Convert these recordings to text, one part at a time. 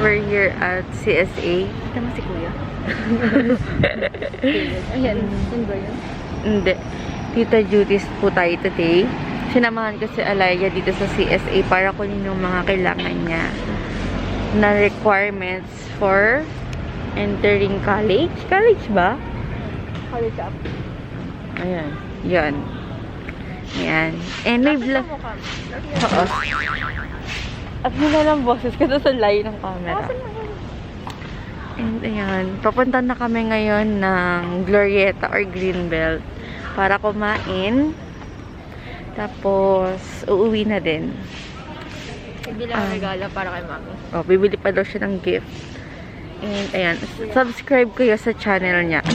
we're here at CSA. Kita mo si Kuya. Ayan, yun ba yun? Hindi. Tita Judy's po tayo today. Sinamahan ko si Alaya dito sa CSA para kunin yung mga kailangan niya na requirements for entering college. College ba? College up. Ayan. Yan. Ayan. And may vlog. Oo. At muna lang boses kasi sa layo ng camera. And ayan. Papunta na kami ngayon ng Glorieta or Greenbelt para kumain. Tapos, uuwi na din. Bilang regalo para kay Mami. Oh, bibili pa daw siya ng gift. And ayan. Subscribe kayo sa channel niya.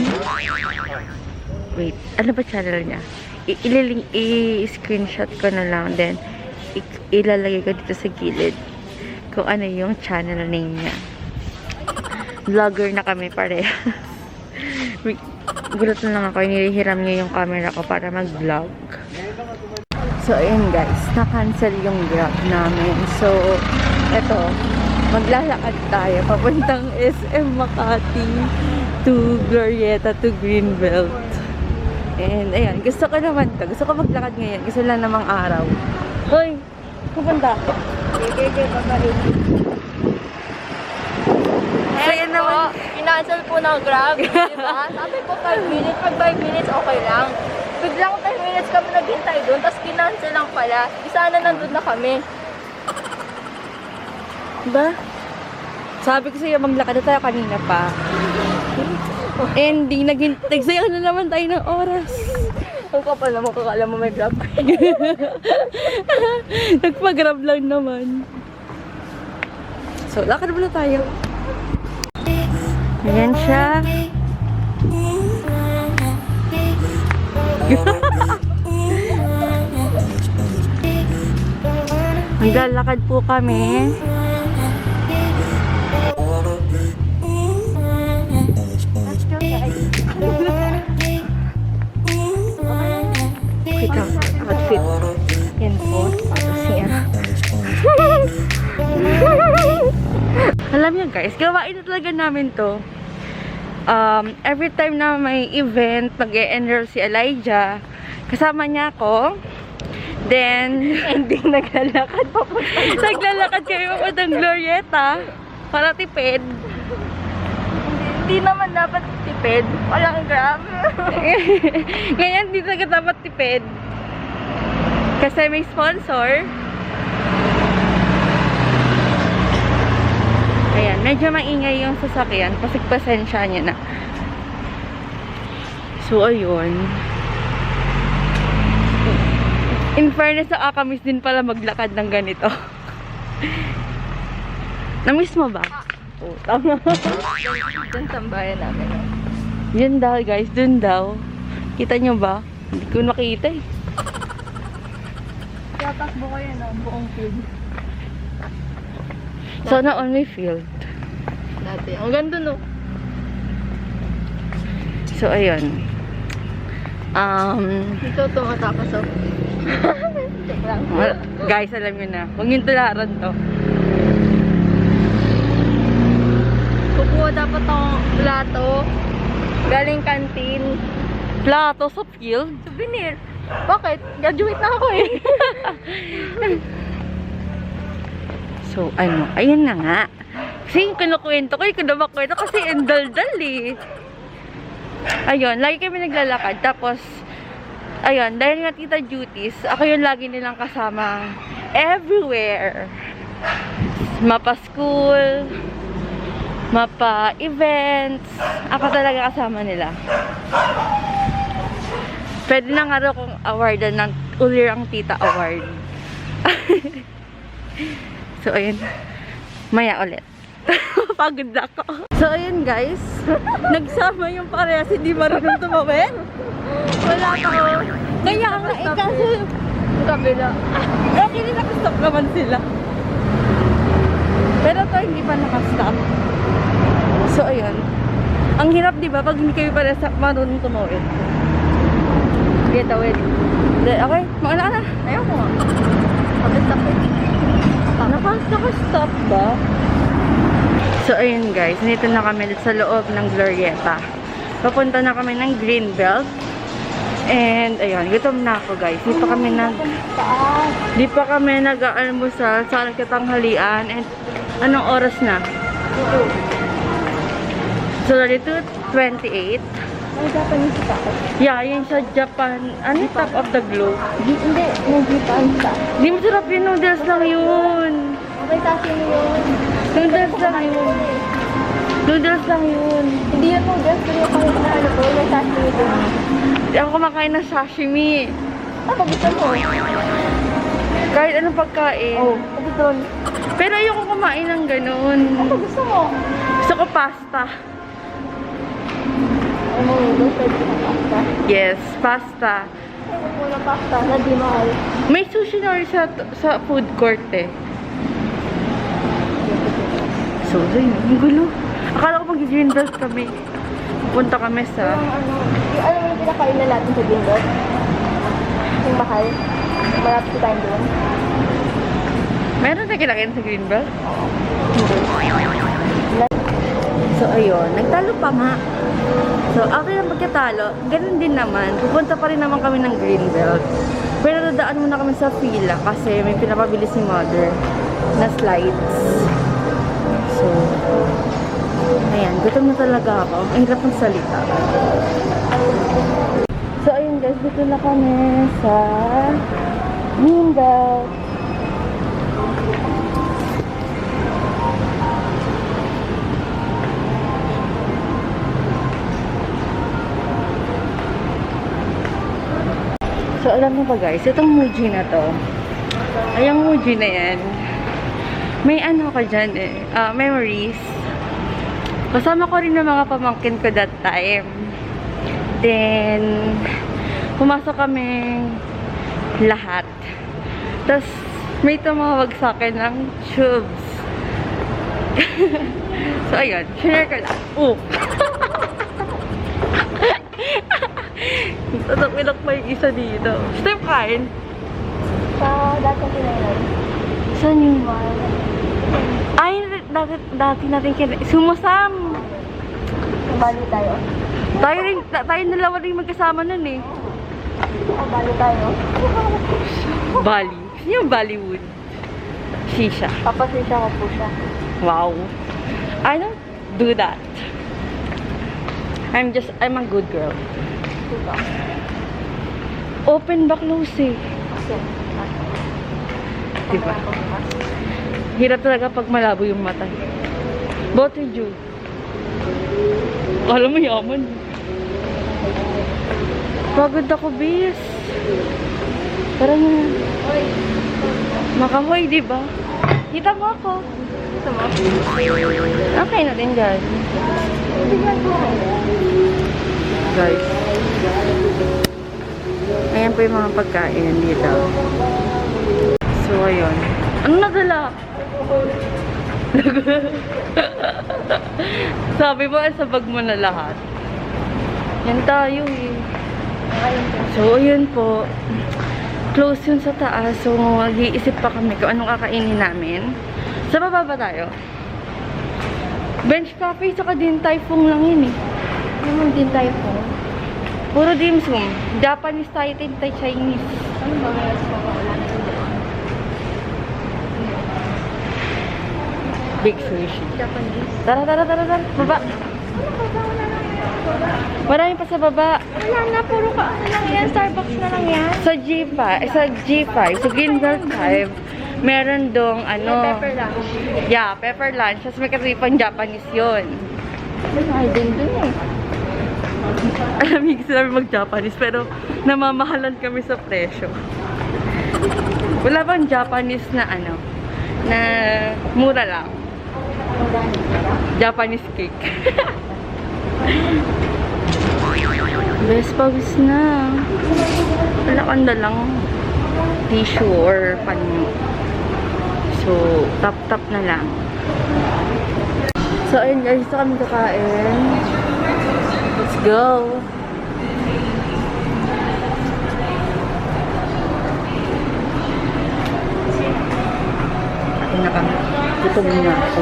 Wait. Ano ba channel niya? I-screenshot ko na lang. Then, ilalagay ko dito sa gilid kung ano yung channel name niya. Vlogger na kami parehas. Gulat na lang ako. Nilihiram niya yung camera ko para mag-vlog. So, ayun guys. Na-cancel yung grab namin. So, eto. Maglalakad tayo. Papuntang SM Makati to Glorieta to Greenbelt. And, ayan. Gusto ko naman to. Gusto ko maglakad ngayon. Gusto lang namang araw. Hoy! Pupunta. Okay, babae. So, yan naman. Kinancel po ng Grab, di ba? Sabi ko 5 minutes, pag 5 minutes okay lang. Biglang 10 minutes kami naghintay doon, tapos kinancel lang pala. Di sana nandun na kami. Diba? Sabi ko sa'yo, maglakad na tayo kanina pa. Ending, nagsayang na naman tayo ng oras. Ang kapal naman, kakala mo may Grab. Nagpa-grab lang naman. So, lakad muna tayo. Ayan siya. Maglalakad po kami. Ito, outfit. Yan po. Tapos yan. Alam niyo guys, gawain na talaga namin to. Every time na may event, mag-e-enroll si Elijah, kasama niya ako. Then, Ending naglalakad papunta. naglalakad kami papuntang Glorieta para tipid. Hindi naman dapat tipid. Walang Grab. Ngayon, hindi talaga dapat tipid. Kasi may sponsor. Ayan, medyo maingay yung sasakyan. Pasensya niya na. So, ayun. In fairness, nakakamiss din pala maglakad ng ganito. Namiss mo ba? Oo, tama. Doon tambayan namin. Yun daw, guys. Dun daw. Kita nyo ba? Hindi ko nakita eh. Kaya takbo ko yun, buong field. Sana on may field. Dati. Ang ganda no. So, ayun. Dito tumatakas ako. Check lang. Guys, alam nyo na. Huwag yung tularan to. Kukuha dapat ang plato. Galing kantin. Plato sa field? Souvenir. Bakit? Graduate na ako eh. So, ano, ayun na nga. Kasi yung kinukwento ko, yung kinumakwento kasi endal-dal eh. Ayun, lagi kami naglalakad. Tapos, ayun, dahil nga tita duties, ako yung lagi nilang kasama everywhere. Mapa-school, mapa-events, ako talaga kasama nila. Pwede na nga raw kong awardan ng Ulirang Tita Award. So, ayun. Maya ulit. Pagod na ako. So, ayun guys. Nagsama yung parehas. Hindi marunong tumawid. Wala ka. Kaya nga, kasi Kabila. okay din nakastop naman sila. Pero to hindi pa nakastop. So, ayun. Ang hirap, di ba? Pag hindi kayo parehas marunong tumawid. Sige, tawid. Okay, mauna ka na. Ayaw ko nga. Pag-stop eh. Naka-stop ba? So, ayun guys. Nandito na kami sa loob ng Glorieta. Papunta na kami ng Greenbelt. And, ayun. Gutom na ako guys. Di pa kami nag-aalmusal sa nagkatanghalian. And, anong oras na? So, 28. May Japanese pa ako. Yeah, yun sa Japan. Ano yung top of the globe? Hindi, may Japan pa. Di masarap yung noodles lang yun. Okay, sashimi yun. Noodles lang yun. Noodles lang yun. Hindi yun mo, just pero yung kahit na ano po, may sashimi doon. Di ako kumakain ng sashimi. Ako gusto mo. Kahit anong pagkain. Oh, ako doon. Pero ayoko kumain ng ganun. Ako gusto mo. Gusto ko pasta. Ay mo, doon pwede ka pasta. Yes, pasta. Ay, mo na pasta, na di mahal. May sushi na rin sa food court eh. So, yun. Ang gulo. Akala ko mag-greenbelt kami. Punta kami sa... Yung ano yung pinakain na natin sa Greenbelt? Yung mahal. Malapit tayo doon. Meron na kinakain sa greenbelt? So, ayun. Nagtalo pa nga. So, after ng pagkatalo, ganun din naman. Pupunta pa rin naman kami ng Greenbelt. Pero dadaan muna kami sa fila kasi may pinapabili si mother na slides. So, ayan. Gutom na talaga ako. Ang hirap ng salita. So, ayun guys. Dito na kami sa Greenbelt. So, alam mo ba guys, itong Muji na to, ay yung Muji na yan, may ano ka dyan eh, memories. Kasama ko rin ng mga pamangkin ko that time. Then, pumasok kami lahat. Tapos, may tumawag sa akin ng tubes. So, ayun, share ko lang. Oh! Tatak-ilak pa yung isa dito. Step kain. Sa dati kinain. Saan yung... Ay, dati natin Sumusam! Bali tayo. Tayo dalawa rin magkasama nun eh. Bali tayo. Bali. Sino yung Bollywood? Shisha. Papasisya ko po siya. Wow. I don't do that. I'm a good girl. Diba? Open ba close eh. Diba? Hirap talaga pag malabo yung mata. Bote Ju. Kala mo yaman. Pagod ako, bis. Parang makahoy, diba? Kita mo ako. Gusto mo? Okay na din, guys. Guys. Ayan po yung mga pagkain dito. So, ayun. Ano nadala? Sabi mo, sa bag mo na lahat. Yan tayo eh. So, ayun po. Close yun sa taas. So, mag-iisip pa kami kung anong kakainin namin. Sa baba ba tayo? Bench coffee, saka din typhoon lang yun eh. Naman din tayo po. Puro dim sum. Japanese tayo, tayo Chinese. Ano ba may wala na yun? Big sushi. Japanese. Tara. Baba. Marami pa sa baba. Wala na, puro ka. Ano lang yan? Starbucks na lang yan. Sa G5, sa Greenbelt 5, meron dong ano. May pepper lunch. Yeah, pepper lunch. Tapos may kasi pang Japanese yun. Ay, din dun eh. Alam mo, gusto namin mag-Japanese, pero namamahalan kami sa presyo. Wala bang Japanese na ano, na mura lang? Japanese cake. Best pawis na. Wala kang dalang tissue or panyo. So, tap-tap na lang. So, ayun guys, gusto kami kakain. Let's go! Kain na kami. Gutom na ako.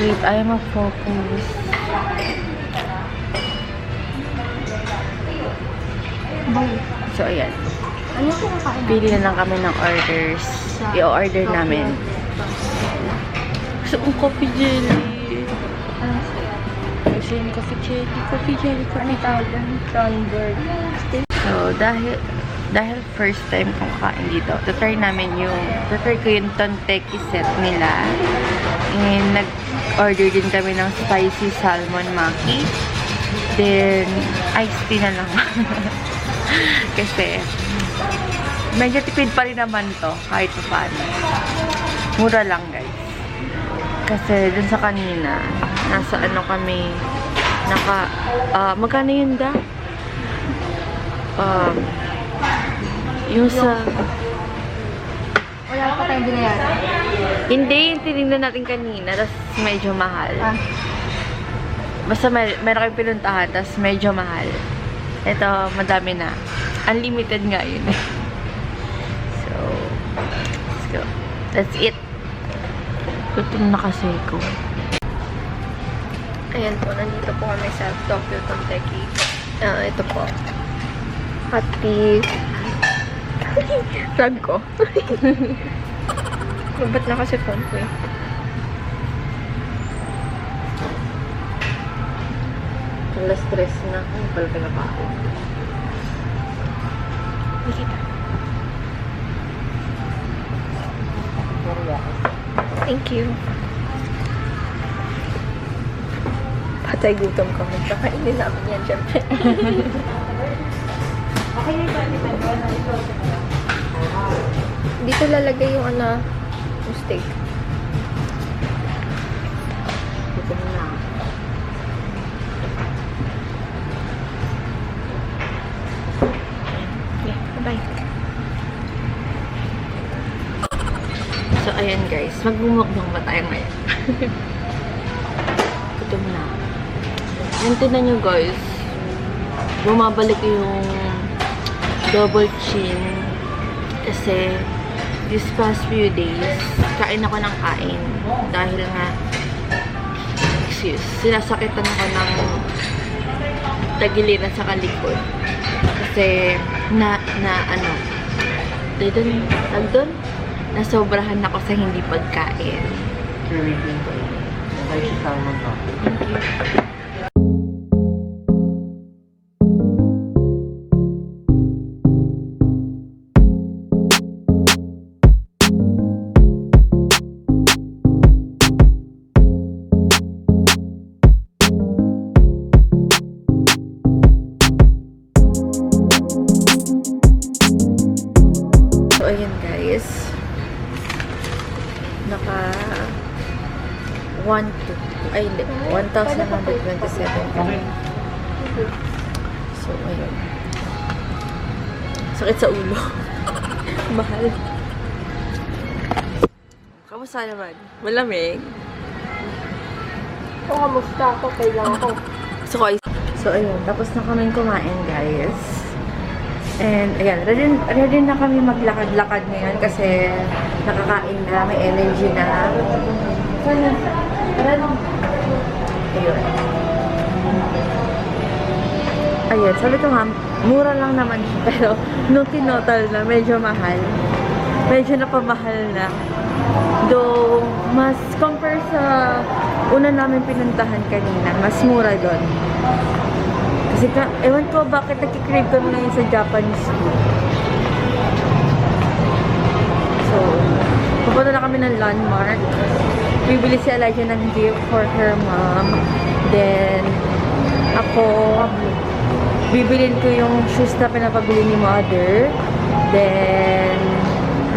Wait, ayaw mag-focus. So, ayan. Ano po kakain? Pili na lang kami ng orders. I-order namin. So, coffee jelly. Gusto yung coffee jelly. Coffee jelly. Ano tawag yan? Sunbird. So, dahil first time kong kain dito, try namin prefer ko yung tonteki set nila. And nag-order din kami ng spicy salmon maki. Then, iced tea na lang. Kasi, medyo tipid pa rin naman to, kahit pa paano. Mura lang, guys. Kasi, dun sa kanina, nasa ano kami, magkano yun da? Yung sa... Wala pa tayong binayaran. Hindi, yung tinignan natin kanina, tapos medyo mahal. Basta meron kayong pinuntahan, tapos medyo mahal. Ito, madami na. Unlimited nga yun. So, let's go. That's it. Gutom na kasi ko. Ayan po, nandito po kami sa Tokyo Tonteki. Ito po. Hati. Flag ko. Ba't na kasi phone ko eh. Wala stress na. Ano pala pinapako? Nakita. Thank you. Patay gutom kami. Kakainin namin yan, syempre. Okay na ito. Dito lalagay yung yung steak. Gutom na. Yeah, bye. So, ayan guys. Magmumukbang ba tayo ngayon? Gutom na. Yung tinan nyo guys, bumabalik yung double chin. Kasi, this past few days, kain ako ng kain. Dahil nga, sinasakitan ako ng tagiliran sa kalikod. Kasi, nasobrahan ako sa hindi pagkain. Thank you. So, ayan guys. Naka 1,127. So, ayun. Sakit sa ulo. Mahal. Kamusta naman? Malamig. Kamusta ako? Kailangan ko. So, ayun. Tapos na kami kumain, guys. And, ayan. Ready na kami maglakad-lakad ngayon kasi nakakain na, may energy na. Ayun. Ayun. Sabi ko nga, mura lang naman siya. Pero, nung tinotal na, medyo mahal. Medyo napamahal na. Though, mas compare sa una namin pinuntahan kanina, mas mura doon. Kasi ewan ko bakit nagkikrave kami ngayon sa Japanese food. So, pupunta na kami ng Landmark. Bibili si Elijah ng gift for her mom. Then, ako, bibilin ko yung shoes na pinapabili ni mother. Then,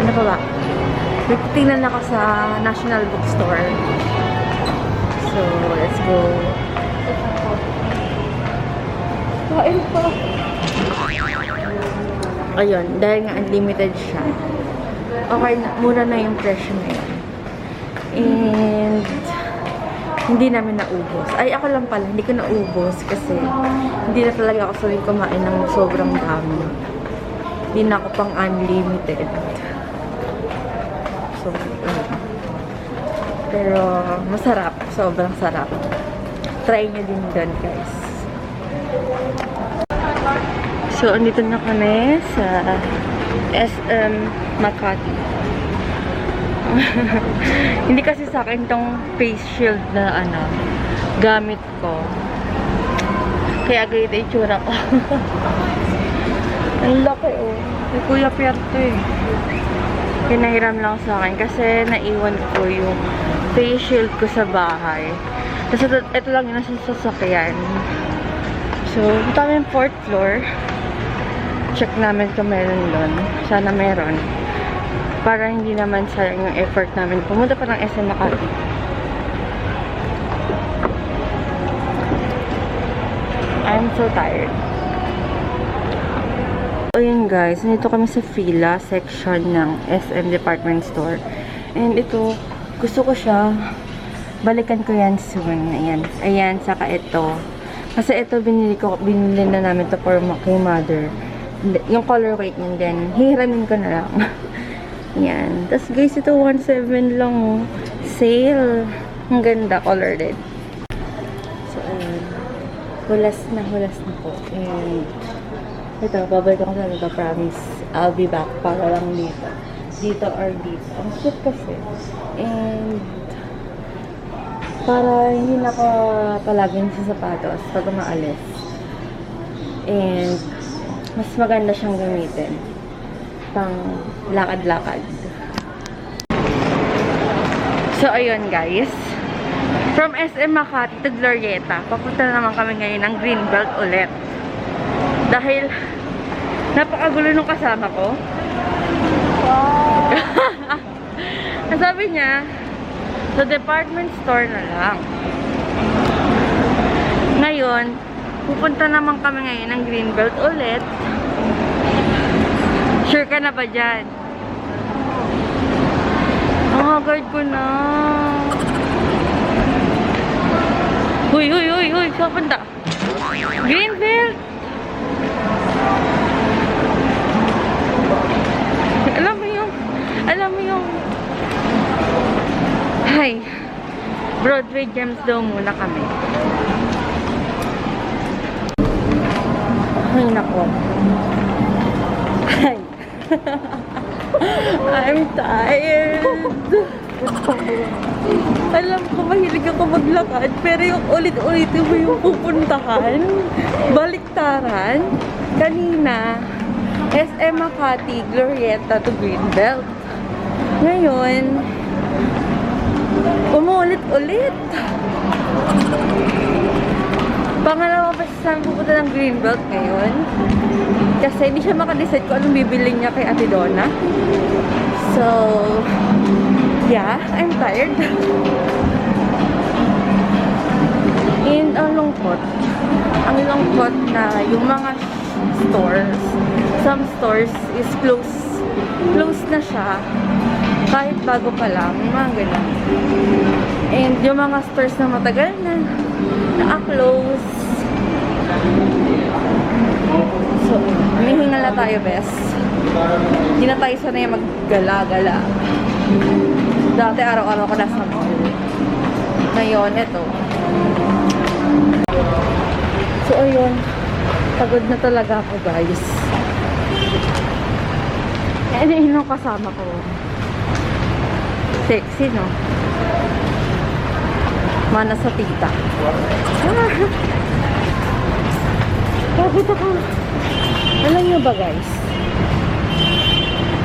ano pa ba? Nagtitingnan ako sa National Bookstore. So, let's go. Kain pa. Ayun, dahil nga unlimited siya. Okay, mura na yung presyo na yun. And, hindi namin naubos. Ay, ako lang pala, hindi ko naubos kasi hindi na talaga ako sabi kumain ng sobrang dami. Hindi na ako pang unlimited. So, pero masarap. sobrang sarap. Try nyo din doon, guys. So, andito na kami sa SM Makati. Hindi kasi sa akin tong face shield na gamit ko. Kaya ganito yung itsura ko. Ang laki oh. May Kuya Pierto eh. Pinahiram lang sa akin kasi naiwan ko yung face shield ko sa bahay. Tapos ito lang yung nasa sasakyan. So, punta kami yung 4th floor. Check namin kung meron doon. Sana meron. Para hindi naman sayang yung effort namin. Pumunta pa ng SM Makati. I'm so tired. So, yun guys. Nandito kami sa Fila section ng SM Department Store. And ito, gusto ko siya. Balikan ko yan soon. Ayan. Ayan, saka ito. Kasi ito, binili na namin to for my mother. Yung colorway niyan din. Hihiramin ko na lang. Yan. Tapos guys, ito 1.7 lang oh. Sale. Ang ganda. Color red. So, ayun. Hulas na po. And, ito, babalik ako sa ito. Promise. I'll be back para lang dito. Dito or dito. Ang cute kasi. And, para hindi na ako palaging sa sapatos pag umaalis. And, mas maganda siyang gamitin. Pang lakad-lakad. So, ayun guys. From SM Makati to Glorieta, papunta naman kami ngayon ng Greenbelt ulit. Dahil, napakagulo nung kasama ko. Wow! Sabi niya, sa department store na lang. Ngayon, pupunta naman kami ngayon ng Greenbelt ulit. Sure ka na ba dyan? Oh, guard ko na. Huy, saan punta? Greenbelt! Alam mo yung Hi! Broadway Gems daw muna kami. Ay, nako. Ay. I'm tired. Alam ko, mahilig ako maglakad, pero yung ulit-ulit mo yung pupuntahan, baliktaran, kanina, SM Makati, Glorieta to Greenbelt. Ngayon, umuulit-ulit. Pangalawa pa siya pupunta ng Greenbelt ngayon. Kasi hindi siya makadecide kung anong bibili niya kay Ate Donna. So, yeah, I'm tired. And ang lungkot. Ang lungkot na yung mga stores, some stores is close na siya. Kahit bago pa lang, mga ganun. And yung mga stores na matagal na naka-close. So, humihingal na tayo, bes. Hindi na tayo sanay maggala-gala. Dati araw-araw ko nasa mall. Ngayon, eto. So, ayun. Pagod na talaga ako, guys. Eh, yun yung kasama ko. Sexy, no? Mana sa tita. Pagod ako. Alam nyo ba, guys?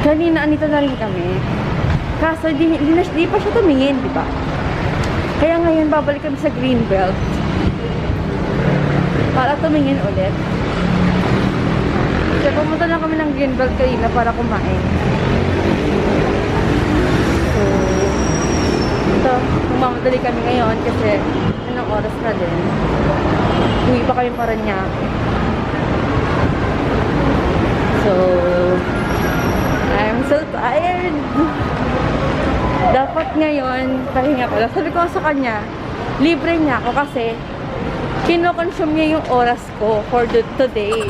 Kanina, anito na rin kami. Kaso, di pa siya tumingin, di ba? Kaya ngayon, babalik kami sa Greenbelt. Para tumingin ulit. Kaya pumunta lang kami ng Greenbelt kanina para kumain. So, ito, mamadali kami ngayon kasi anong oras na din. Uwi pa kami para niya. So, I'm so tired. Dapat ngayon, pahinga ko lang. Sabi ko sa kanya, libre niya ako kasi kinoconsume niya yung oras ko for today.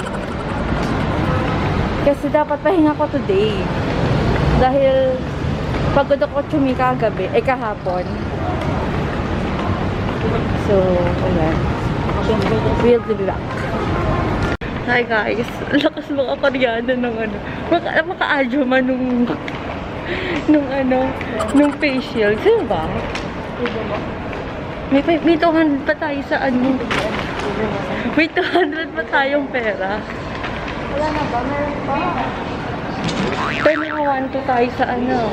Kasi dapat pahinga ko today. Dahil pagod ako tsumika kagabi, kahapon. So, ayan. We'll be back. Hi guys, ang lakas mga Koreano ng ano. Maka-adyo man nung facial. Sino ba? May 200 pa tayo sa ano. May 200 pa tayong pera. Wala na ba? Meron pa. Pero naka 1-2 tayo sa ano.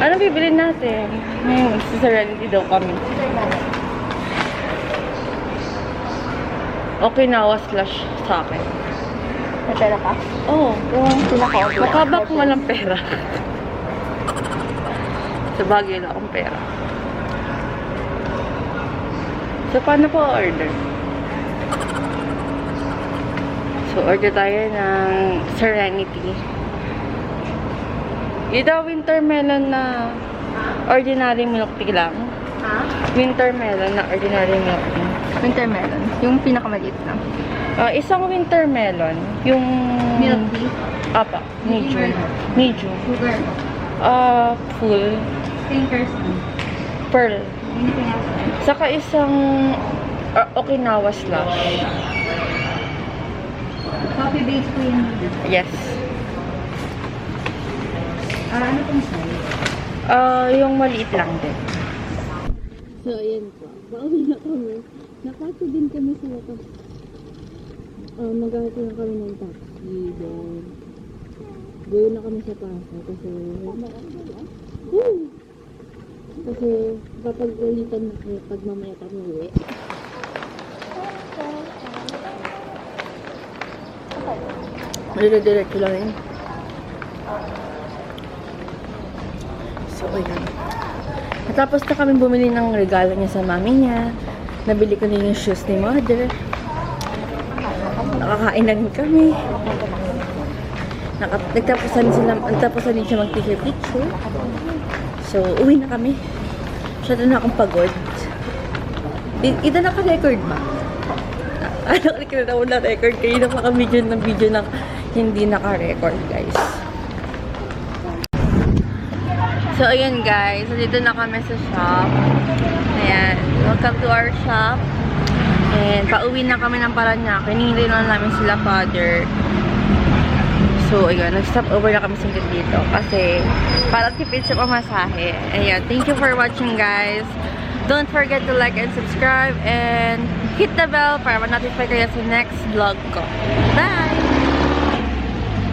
Ano bibili natin? Ngayon, sa Serenity daw kami. Okinawa slash sa akin. May pera ka? Oo. Yung pinaka-obvious. Makabak mo walang pera. Sa bagay na akong pera. So, paano po order? So, order tayo ng Serenity. Ito, winter melon na ordinary milk tea lang. Ha? Winter melon na ordinary milk tea. Winter melon. Yung pinakamaliit lang. Isang winter melon, yung... Milk tea? Apa, medium. Medium. Sugar. Full. Thinkers. Pearl. Anything else? Saka isang Okinawa slash. Coffee based cream. Yes. Ano pong size? Yung maliit lang din. So, ayan po. Pauwi na kami. Nakato din kami sa wakas. Maghahatid na kami ng taxi. Then, go na kami sa Pasay kasi... Kasi, papag-ulitan na kayo pag mamaya kami uwi. Dire-diretso lang yun. So, ayan. Natapos na kami bumili ng regalo niya sa mami niya. Nabili ko na yung shoes ni mother. Nakakain na rin kami. Nagtapusan din siya mag-picture. So, uwi na kami. Masyado na akong pagod. Ito naka-record ba? Ano ka na wala record? Kayo na maka-video ng video na hindi naka-record, guys. So, ayan guys. So, dito na kami sa shop. Ayan. Welcome to our shop. And, pauwi na kami ng Paranaque. Hinihintay na namin sila, father. So, ayun. Nag-stop over na kami singkat dito. Kasi, para tipid sa pamasahe. Ayan. Thank you for watching, guys. Don't forget to like and subscribe. And, hit the bell para ma-notify kayo sa next vlog ko. Bye!